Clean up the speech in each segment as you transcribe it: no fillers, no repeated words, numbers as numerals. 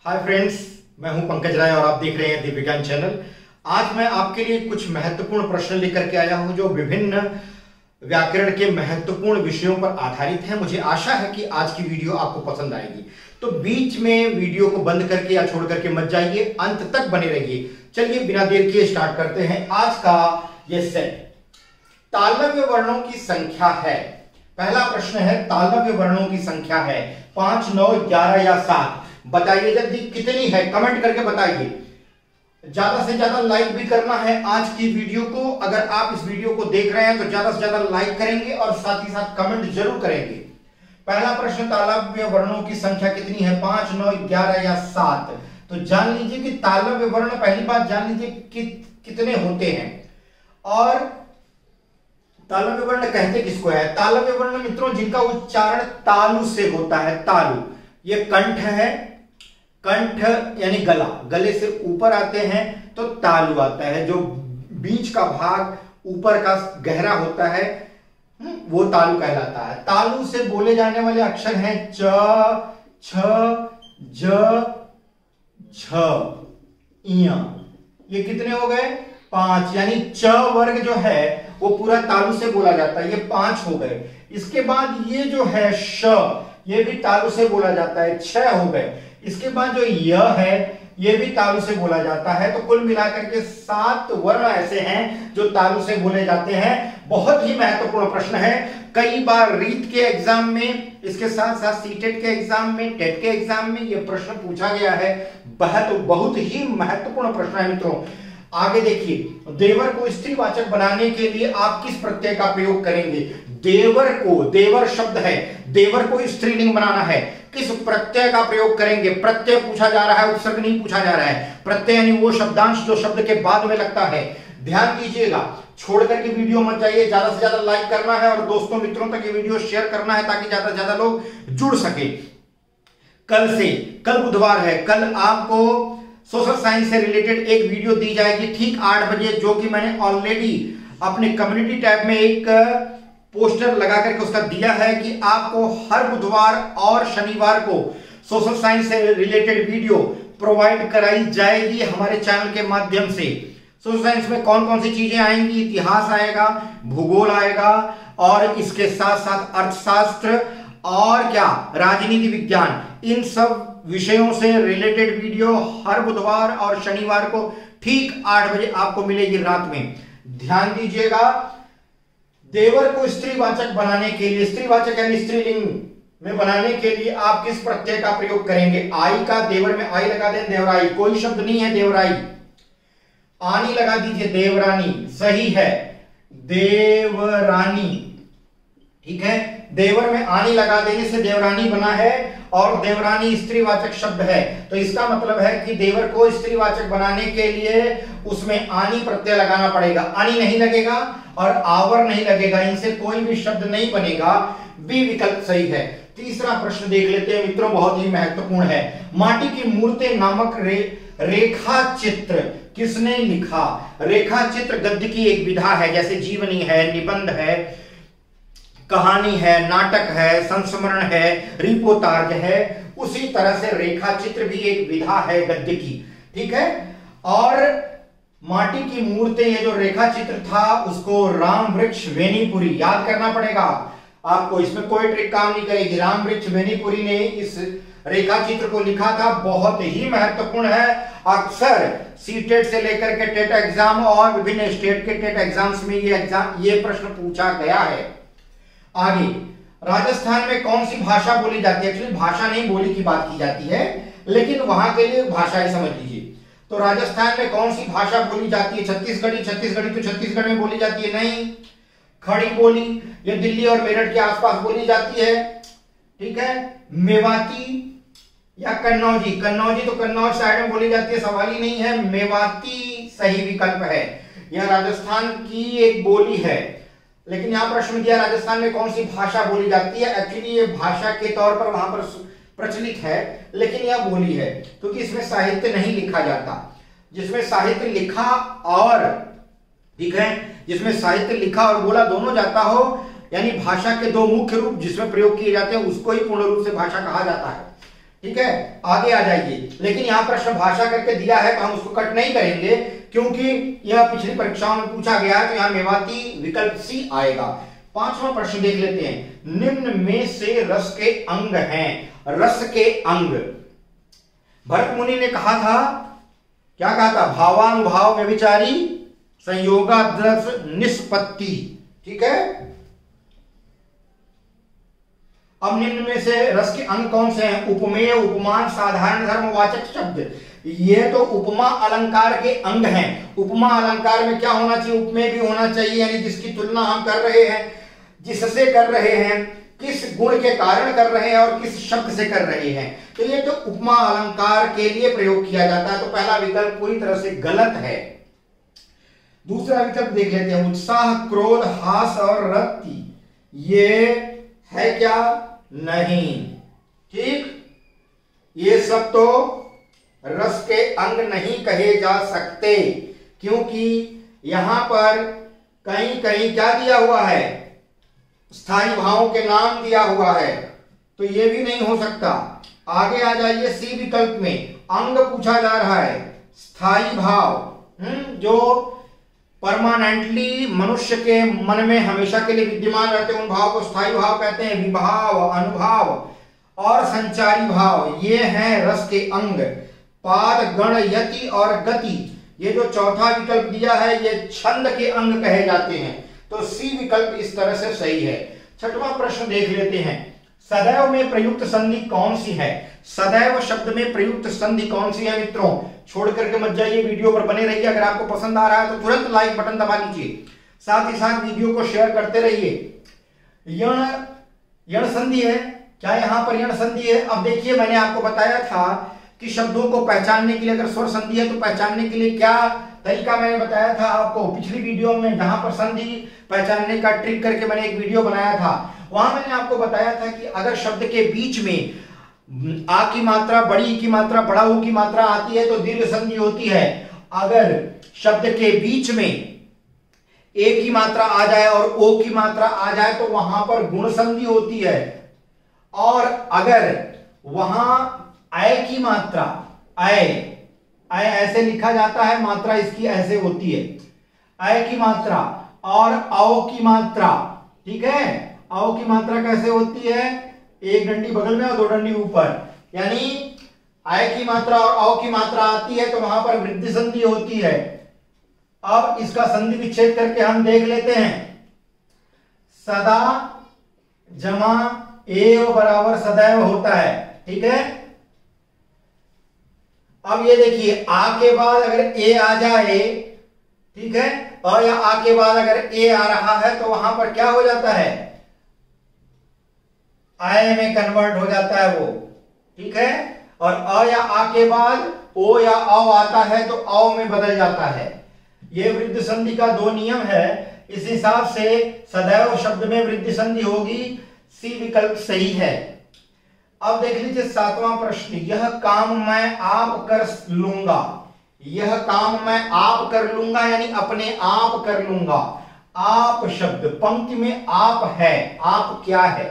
Hi friends, मैं हूं पंकज राय और आप देख रहे हैं दी विज्ञान चैनल। आज मैं आपके लिए कुछ महत्वपूर्ण प्रश्न लेकर के आया हूं जो विभिन्न व्याकरण के महत्वपूर्ण विषयों पर आधारित है। मुझे आशा है कि आज की वीडियो आपको पसंद आएगी, तो बीच में वीडियो को बंद करके या छोड़ करके मत जाइए, अंत तक बने रहिए। चलिए बिना देर किए स्टार्ट करते हैं आज का ये सेट। तालव्य वर्णों की संख्या है। पहला प्रश्न है, तालव्य वर्णों की संख्या है 5, 9, 11 या 7। बताइए जल्दी कितनी है, कमेंट करके बताइए। ज्यादा से ज्यादा लाइक भी करना है आज की वीडियो को। अगर आप इस वीडियो को देख रहे हैं तो ज्यादा से ज्यादा लाइक करेंगे और साथ ही साथ कमेंट जरूर करेंगे। पहला प्रश्न, तालव्य वर्णों की संख्या कितनी है, 5, 9, 11 या 7। तो जान लीजिए कि तालव्य वर्ण, पहली बात जान लीजिए कि कितने होते हैं और तालव्य वर्ण कहते किसको है। तालव्य वर्ण मित्रों जिनका उच्चारण तालु से होता है। तालु, ये कंठ है, कंठ यानी गला, गले से ऊपर आते हैं तो तालु आता है। जो बीच का भाग ऊपर का गहरा होता है वो तालु कहलाता है। तालु से बोले जाने वाले अक्षर हैं च, छ, ज, झ, इया। ये कितने हो गए? 5। यानी च वर्ग जो है वो पूरा तालु से बोला जाता है, ये 5 हो गए। इसके बाद ये जो है श, ये भी तालु से बोला जाता है, 6 हो गए। इसके बाद जो य है ये भी तालु से बोला जाता है। तो कुल मिलाकर के 7 वर्ण ऐसे हैं जो तालु से बोले जाते हैं। बहुत ही महत्वपूर्ण प्रश्न है। कई बार रीट के एग्जाम में, इसके साथ साथ सीटेट के एग्जाम में, टेट के एग्जाम में ये प्रश्न पूछा गया है। बहुत ही महत्वपूर्ण प्रश्न है मित्रों। आगे देखिए, देवर को स्त्रीवाचक बनाने के लिए आप किस प्रत्यय का प्रयोग करेंगे। देवर को, देवर शब्द है, देवर को स्त्रीलिंग बनाना है, किस प्रत्यय का प्रयोग करेंगे। प्रत्यय पूछा जा रहा है, उपसर्ग नहीं पूछा जा रहा है। प्रत्यय यानी वो शब्दांश जो शब्द के बाद में लगता है। ध्यान दीजिएगा, छोड़ करके वीडियो मत जाइए। ज्यादा से ज्यादा लाइक करना है और दोस्तों मित्रों तक ये वीडियो शेयर करना है ताकि ज्यादा से ज्यादा लोग जुड़ सके। कल बुधवार है, कल आपको सोशल साइंस से रिलेटेड एक वीडियो दी जाएगी ठीक 8 बजे, जो कि मैंने ऑलरेडी अपने कम्युनिटी टैब में एक पोस्टर लगा करके उसका दिया है कि आपको हर बुधवार और शनिवार को सोशल साइंस से रिलेटेड वीडियो प्रोवाइड कराई जाएगी हमारे चैनल के माध्यम से। सोशल साइंस में कौन कौन सी चीजें आएंगी, इतिहास आएगा, भूगोल आएगा और इसके साथ साथ अर्थशास्त्र और क्या, राजनीति विज्ञान, इन सब विषयों से रिलेटेड वीडियो हर बुधवार और शनिवार को ठीक 8 बजे आपको मिलेगी रात में। ध्यान दीजिएगा, देवर को स्त्रीवाचक बनाने के लिए, स्त्रीवाचक यानी स्त्रीलिंग में बनाने के लिए आप किस प्रत्यय का प्रयोग करेंगे। आई का, देवर में आई लगा दें, देवराई। कोई शब्द नहीं है देवराई, आनी लगा दीजिए, देवरानी। सही है, देवरानी। ठीक है, देवर में आनी लगा देने से देवरानी बना है और देवरानी स्त्रीवाचक शब्द है। तो इसका मतलब है कि देवर को स्त्रीवाचक बनाने के लिए उसमें आनी प्रत्यय लगाना पड़ेगा। आनी नहीं लगेगा और आवर नहीं लगेगा, इनसे कोई भी शब्द नहीं बनेगा। बी विकल्प सही है। तीसरा प्रश्न देख लेते हैं मित्रों, बहुत ही महत्वपूर्ण है। माटी की मूर्तें नामक रेखा चित्र किसने लिखा। रेखा चित्र गद्य की एक विधा है, जैसे जीवनी है, निबंध है, कहानी है, नाटक है, संस्मरण है, रिपोर्टाज है। उसी तरह से रेखा चित्र भी एक विधा है गद्य की। ठीक है, और माटी की मूर्तें, ये जो रेखा चित्र था उसको राम वृक्ष वेणीपुरी, याद करना पड़ेगा आपको, इसमें कोई ट्रिक काम नहीं करेगी। राम वृक्ष वेणीपुरी ने इस रेखा चित्र को लिखा था। बहुत ही महत्वपूर्ण है। अक्सर सीटेट से लेकर के टेट एग्जाम और विभिन्न स्टेट के टेट एग्जाम्स में ये प्रश्न पूछा गया है। आगे, राजस्थान में कौन सी भाषा बोली जाती है। एक्चुअली भाषा नहीं, बोली की बात की जाती है, लेकिन वहां के लिए भाषा ही समझ लीजिए। तो राजस्थान में कौन सी भाषा बोली जाती है। छत्तीसगढ़ी। छत्तीसगढ़ी तो छत्तीसगढ़ में बोली जाती है नहीं। खड़ी बोली ये दिल्ली और मेरठ के आसपास बोली जाती है। ठीक है, मेवाती या कन्नौजी। कन्नौजी तो कन्नौज साइड में बोली जाती है, सवाल ही नहीं है। मेवाती सही विकल्प है। यह राजस्थान की एक बोली है, लेकिन यहां प्रश्न दिया राजस्थान में कौन सी भाषा बोली जाती है। एक्चुअली ये भाषा के तौर पर वहां पर प्रचलित है, लेकिन यह बोली है क्योंकि इसमें साहित्य नहीं लिखा जाता। जिसमें साहित्य लिखा और, ठीक है, जिसमें साहित्य लिखा और बोला दोनों जाता हो, यानी भाषा के दो मुख्य रूप जिसमें प्रयोग किए जाते हैं उसको ही पूर्ण रूप से भाषा कहा जाता है। ठीक है, आगे आ जाइए। लेकिन यहां प्रश्न भाषा करके दिया है तो हम उसको कट नहीं करेंगे, क्योंकि यह पिछली परीक्षाओं में पूछा गया है, तो यहां मेवाती विकल्प सी आएगा। पांचवा प्रश्न देख लेते हैं। निम्न में से रस के अंग हैं। रस के अंग, भरत मुनि ने कहा था, क्या कहा था? भावानुभाव व्यभिचारी संयोगाद्रस निष्पत्ति। ठीक है, अब निम्न में से रस के अंग कौन से हैं? उपमेय, उपमान, साधारण धर्मवाचक शब्द। ये तो उपमा अलंकार के अंग हैं। उपमा अलंकार में क्या होना चाहिए? उपमेय भी होना चाहिए, यानी जिसकी तुलना हम कर रहे हैं, जिससे कर रहे हैं, किस गुण के कारण कर रहे हैं और किस शब्द से कर रहे हैं, तो ये तो उपमा अलंकार के लिए प्रयोग किया जाता है। तो पहला विकल्प पूरी तरह से गलत है। दूसरा विकल्प देख लेते हैं। उत्साह, क्रोध, हास और रति, ये है क्या? नहीं। ठीक, ये सब तो रस के अंग नहीं कहे जा सकते, क्योंकि यहां पर कहीं कहीं क्या दिया हुआ है? स्थायी भावों के नाम दिया हुआ है, तो ये भी नहीं हो सकता। आगे आ जाइए, सी विकल्प में अंग पूछा जा रहा है। स्थायी भाव, जो परमानेंटली मनुष्य के मन में हमेशा के लिए विद्यमान रहते हैं, उन भाव को स्थायी भाव कहते हैं। विभाव, अनुभाव और संचारी भाव, ये हैं रस के अंग। पाद, गण, यति और गति, ये जो चौथा विकल्प दिया है, ये छंद के अंग कहे जाते हैं। तो सी विकल्प इस तरह से सही है। छठवां प्रश्न देख लेते हैं। सदैव में प्रयुक्त संधि कौन सी है? सदैव शब्द में प्रयुक्त संधि कौन सी है? मित्रों, छोड़ करके मत जाइए, वीडियो पर बने रहिए। अगर आपको पसंद आ रहा है तो तुरंत लाइक बटन दबा लीजिए, साथ ही साथ वीडियो को शेयर करते रहिए। यण संधि है क्या? यहां पर यण संधि है। अब देखिए, मैंने आपको बताया था कि शब्दों को पहचानने के लिए अगर स्वर संधि है तो पहचानने के लिए क्या तरीका मैंने बताया था आपको पिछली वीडियो में, जहां पर संधि पहचानने का ट्रिक करके मैंने एक वीडियो बनाया था। वहां मैंने आपको बताया था कि अगर शब्द के बीच में आ की मात्रा, बड़ी की मात्रा, बड़ा ऊ की मात्रा आती है तो दीर्घ संधि होती है। अगर शब्द के बीच में ए की मात्रा आ जाए और ओ की मात्रा आ जाए तो वहां पर गुण संधि होती है। और अगर वहां अय की मात्रा, अय ऐसे लिखा जाता है, मात्रा इसकी ऐसे होती है, अय की मात्रा और औ की मात्रा, ठीक है, औ की मात्रा कैसे होती है? एक डंडी बगल में और दो डंडी ऊपर, यानी अय की मात्रा और औ की मात्रा आती है तो वहां पर वृद्धि संधि होती है। अब इसका संधि विच्छेद करके हम देख लेते हैं। सदा जमा एव बराबर सदैव होता है, ठीक है। अब ये देखिए, आ के बाद अगर ए आ जाए, ठीक है, अ या आ के बाद अगर ए आ रहा है तो वहां पर क्या हो जाता है? आय में कन्वर्ट हो जाता है वो, ठीक है। और अ या आ के बाद ओ या औ आता है तो औ में बदल जाता है। ये वृद्धि संधि का दो नियम है। इस हिसाब से सदैव शब्द में वृद्धि संधि होगी। सी विकल्प सही है। अब देख लीजिए सातवां प्रश्न। यह काम मैं आप कर लूंगा। यह काम मैं आप कर लूंगा यानी अपने आप कर लूंगा। आप शब्द पंक्ति में आप है, आप क्या है?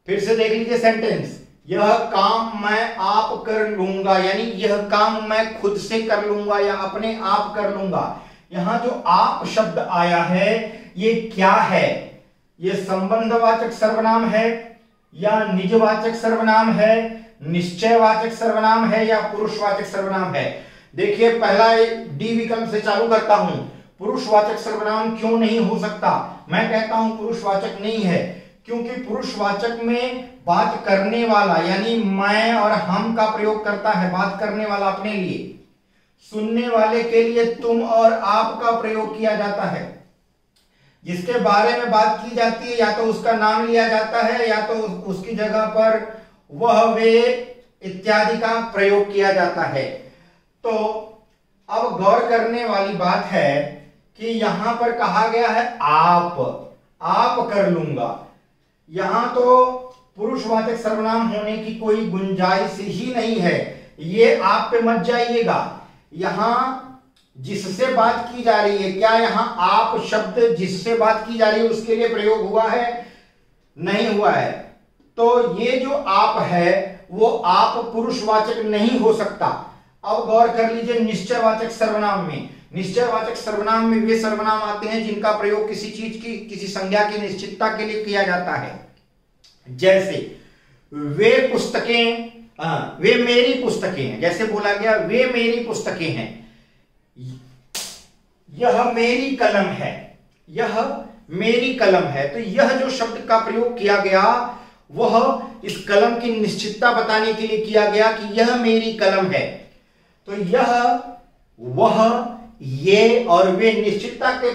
फिर से देख लीजिए सेंटेंस। यह काम मैं आप कर लूंगा यानी यह काम मैं खुद से कर लूंगा या अपने आप कर लूंगा। यहां जो आप शब्द आया है ये क्या है? ये संबंधवाचक सर्वनाम है या निजवाचक सर्वनाम है, निश्चयवाचक सर्वनाम है या पुरुषवाचक सर्वनाम है? देखिए पहला डी विकल्प से चालू करता हूं। पुरुषवाचक सर्वनाम क्यों नहीं हो सकता? मैं कहता हूं पुरुषवाचक नहीं है, क्योंकि पुरुषवाचक में बात करने वाला यानी मैं और हम का प्रयोग करता है। बात करने वाला अपने लिए, सुनने वाले के लिए तुम और आप का प्रयोग किया जाता है। जिसके बारे में बात की जाती है या तो उसका नाम लिया जाता है या तो उसकी जगह पर वह, वे इत्यादि का प्रयोग किया जाता है। तो अब गौर करने वाली बात है कि यहां पर कहा गया है आप कर लूंगा। यहां तो पुरुषवाचक सर्वनाम होने की कोई गुंजाइश ही नहीं है। ये आप पे मत जाइएगा। यहां जिससे बात की जा रही है, क्या यहां आप शब्द जिससे बात की जा रही है उसके लिए प्रयोग हुआ है? नहीं हुआ है। तो ये जो आप है वो आप पुरुषवाचक नहीं हो सकता। अब गौर कर लीजिए, निश्चयवाचक सर्वनाम में, निश्चयवाचक सर्वनाम में वे सर्वनाम आते हैं जिनका प्रयोग किसी चीज की, किसी संज्ञा की निश्चितता के लिए किया जाता है। जैसे वे पुस्तकें, वे मेरी पुस्तकें हैं, जैसे बोला गया वे मेरी पुस्तकें हैं, यह मेरी कलम है, यह मेरी कलम है। तो यह जो शब्द का प्रयोग किया गया वह इस कलम की निश्चितता बताने के लिए किया गया कि यह मेरी कलम है। तो यह, वह, ये और वे निश्चितता के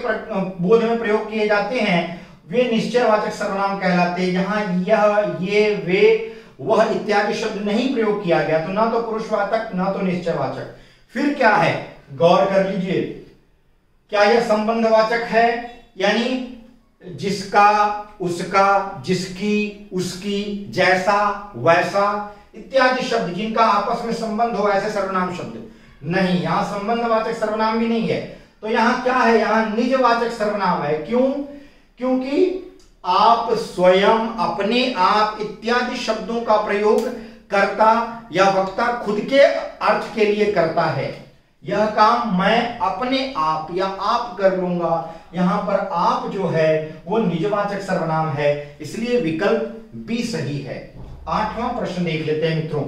बोध में प्रयोग किए जाते हैं, वे निश्चयवाचक सर्वनाम कहलाते हैं। जहां यह, ये, वे, वह इत्यादि शब्द नहीं प्रयोग किया गया, तो ना तो पुरुषवाचक ना तो निश्चयवाचक। फिर क्या है, गौर कर लीजिए, क्या यह संबंधवाचक है, यानी जिसका, उसका, जिसकी, उसकी, जैसा, वैसा इत्यादि शब्द जिनका आपस में संबंध हो, ऐसे सर्वनाम शब्द नहीं। यहां संबंधवाचक सर्वनाम भी नहीं है। तो यहां क्या है, यहां निजवाचक सर्वनाम है। क्यों? क्योंकि आप स्वयं, अपने, आप इत्यादि शब्दों का प्रयोग कर्ता या वक्ता खुद के अर्थ के लिए करता है। यह काम मैं अपने आप या आप कर लूंगा। यहां पर आप जो है वो निजवाचक सर्वनाम है, इसलिए विकल्प बी सही है। 8वां प्रश्न देख लेते हैं मित्रों।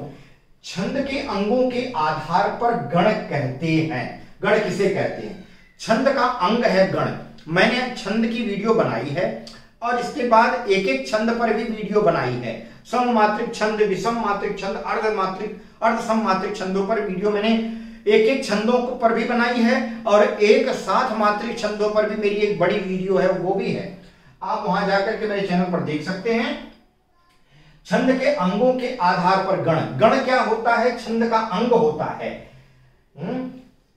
छंद के अंगों के आधार पर गण कहते हैं। गण किसे कहते हैं? छंद का अंग है गण। मैंने छंद की वीडियो बनाई है और इसके बाद एक एक छंद पर भी वीडियो बनाई है। सममात्रिक छंद, विषम मात्रिक छंद, अर्धमात्रिक, अर्धसममात्रिक छंदों पर वीडियो मैंने एक एक छंदों पर भी बनाई है और एक साथ मात्रिक छंदों पर भी मेरी एक बड़ी वीडियो है, वो भी है, आप वहां जाकर के मेरे चैनल पर देख सकते हैं। छंद के अंगों के आधार पर गण, गण क्या होता है? छंद का अंग होता है।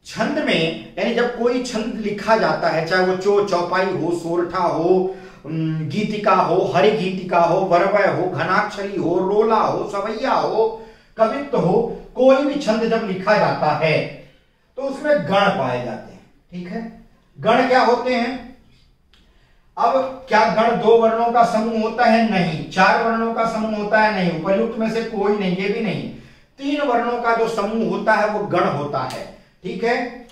छंद में यानी जब कोई छंद लिखा जाता है, चाहे वो चौपाई हो, सोरठा हो, गीतिका हो, हरि गीतिका हो, वरवय हो, घनाक्षरी हो, रोला हो, सवैया हो, कवित्व हो, कोई भी छंद जब लिखा जाता है तो उसमें गण पाए जाते हैं। ठीक है, गण क्या होते हैं? अब क्या गण 2 वर्णों का समूह होता है? नहीं। 4 वर्णों का समूह होता है? नहीं। उपयुक्त में से कोई नहीं, ये भी नहीं। 3 वर्णों का जो समूह होता है वो गण होता है। ठीक है,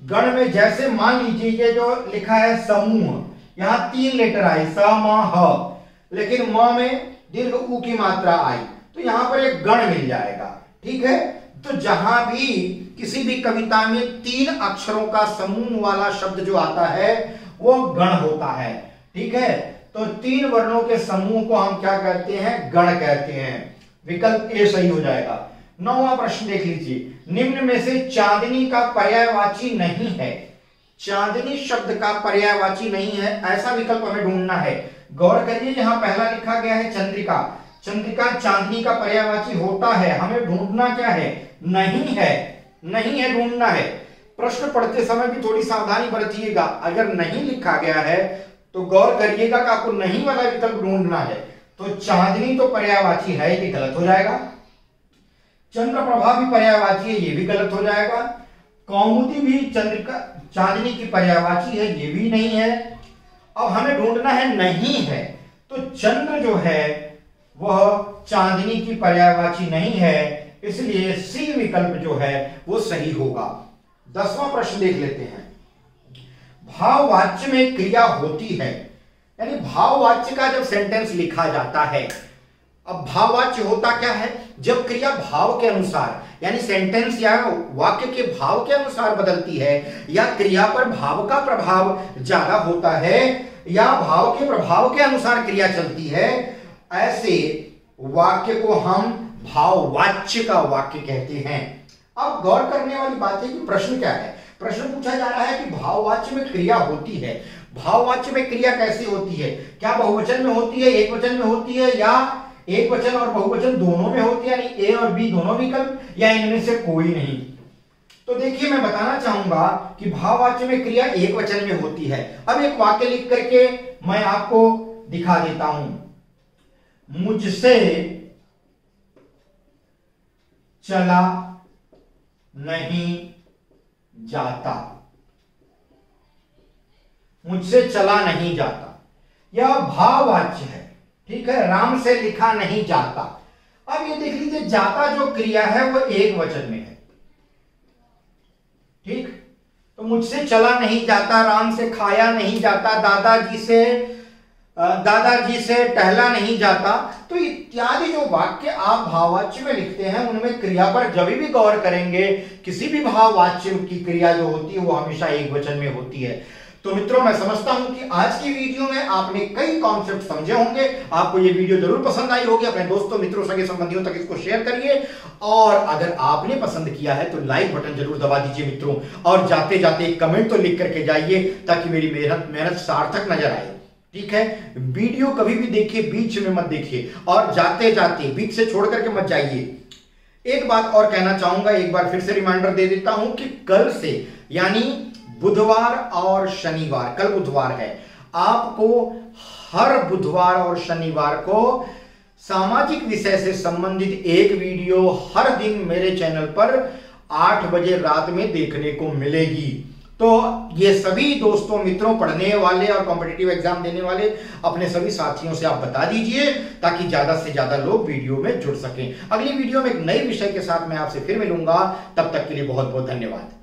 गण में जैसे मान लीजिए ये जो लिखा है समूह, यहां 3 लेटर आए, स, म, ह, लेकिन म में दीर्घ उ की मात्रा आई, तो यहां पर एक गण मिल जाएगा। ठीक है, तो जहां भी किसी भी कविता में 3 अक्षरों का समूह वाला शब्द जो आता है वो गण होता है। ठीक है, तो 3 वर्णों के समूह को हम क्या कहते हैं? गण कहते हैं। विकल्प ए सही हो जाएगा। 9वां प्रश्न देख लीजिए। निम्न में से चांदनी का पर्यायवाची नहीं है। चांदनी शब्द का पर्यायवाची नहीं है, ऐसा विकल्प हमें ढूंढना है। गौर करिए, यहां पहला लिखा गया है चंद्रिका। चंद्रिका चांदनी का पर्यायवाची होता है, हमें ढूंढना क्या है? नहीं है, नहीं है, ढूंढना है। प्रश्न पढ़ते समय भी थोड़ी सावधानी बरतिएगा। अगर नहीं लिखा गया है तो गौर करिएगा कि आपको नहीं वाला विकल्प ढूंढना है। तो चांदनी तो पर्यायवाची है, ये गलत हो जाएगा। चंद्रप्रभा भी पर्यायवाची है, ये भी गलत हो जाएगा। कौमुदी भी चंद्रिका चांदनी की पर्यायवाची है, ये भी नहीं है। अब हमें ढूंढना है नहीं है, तो चंद्र जो है वह चांदनी की पर्यायवाची नहीं है, इसलिए सी विकल्प जो है वो सही होगा। 10वां प्रश्न देख लेते हैं। भाववाच्य में क्रिया होती है, यानी भाववाच्य का जब सेंटेंस लिखा जाता है। अब भाववाच्य होता क्या है? जब क्रिया भाव के अनुसार, यानी सेंटेंस या वाक्य के भाव के अनुसार बदलती है, या क्रिया पर भाव का प्रभाव ज्यादा होता है, या भाव के प्रभाव के अनुसार क्रिया चलती है, ऐसे वाक्य को हम भाववाच्य का वाक्य कहते हैं। अब गौर करने वाली बात है कि प्रश्न क्या है? प्रश्न पूछा जा रहा है कि भाववाच्य में क्रिया होती है। भाववाच्य में क्रिया कैसी होती है? क्या बहुवचन में होती है, एक वचन में होती है, या एक वचन और बहुवचन दोनों में होती है, यानी ए और बी दोनों विकल्प, या इनमें से कोई नहीं? तो देखिए, मैं बताना चाहूंगा कि भाववाच्य में क्रिया एक वचन में होती है। अब एक वाक्य लिख करके मैं आपको दिखा देता हूं। मुझसे चला नहीं जाता। मुझसे चला नहीं जाता, यह भाववाच्य है। ठीक है, राम से लिखा नहीं जाता। अब ये देख लीजिए, जाता जो क्रिया है वो एक वचन में है, ठीक। तो मुझसे चला नहीं जाता, राम से खाया नहीं जाता, दादाजी से टहला नहीं जाता, तो इत्यादि जो वाक्य आप भाववाच्य में लिखते हैं उनमें क्रिया पर जब भी गौर करेंगे, किसी भी भाववाच्य की क्रिया जो होती है वो हमेशा एक वचन में होती है। तो मित्रों, मैं समझता हूं कि आज की वीडियो में आपने कई कॉन्सेप्ट समझे होंगे। आपको ये वीडियो जरूर पसंद आई होगी। अपने दोस्तों, मित्रों, सगे संबंधियों तक इसको शेयर करिए, और अगर आपने पसंद किया है तो लाइक बटन जरूर दबा दीजिए मित्रों, और जाते जाते एक कमेंट तो लिख करके जाइए ताकि मेरी मेहनत सार्थक नजर आए, ठीक है। वीडियो कभी भी देखिए, बीच में मत देखिए, और जाते जाते बीच से छोड़ करके मत जाइए। एक बात और कहना चाहूंगा, एक बार फिर से रिमाइंडर दे देता हूं कि कल से, यानी बुधवार और शनिवार, कल बुधवार है, आपको हर बुधवार और शनिवार को सामाजिक विषय से संबंधित एक वीडियो हर दिन मेरे चैनल पर 8 बजे रात में देखने को मिलेगी। तो ये सभी दोस्तों, मित्रों, पढ़ने वाले और कॉम्पिटिटिव एग्जाम देने वाले अपने सभी साथियों से आप बता दीजिए ताकि ज्यादा से ज्यादा लोग वीडियो में जुड़ सकें। अगली वीडियो में एक नए विषय के साथ मैं आपसे फिर मिलूंगा। तब तक के लिए बहुत बहुत धन्यवाद।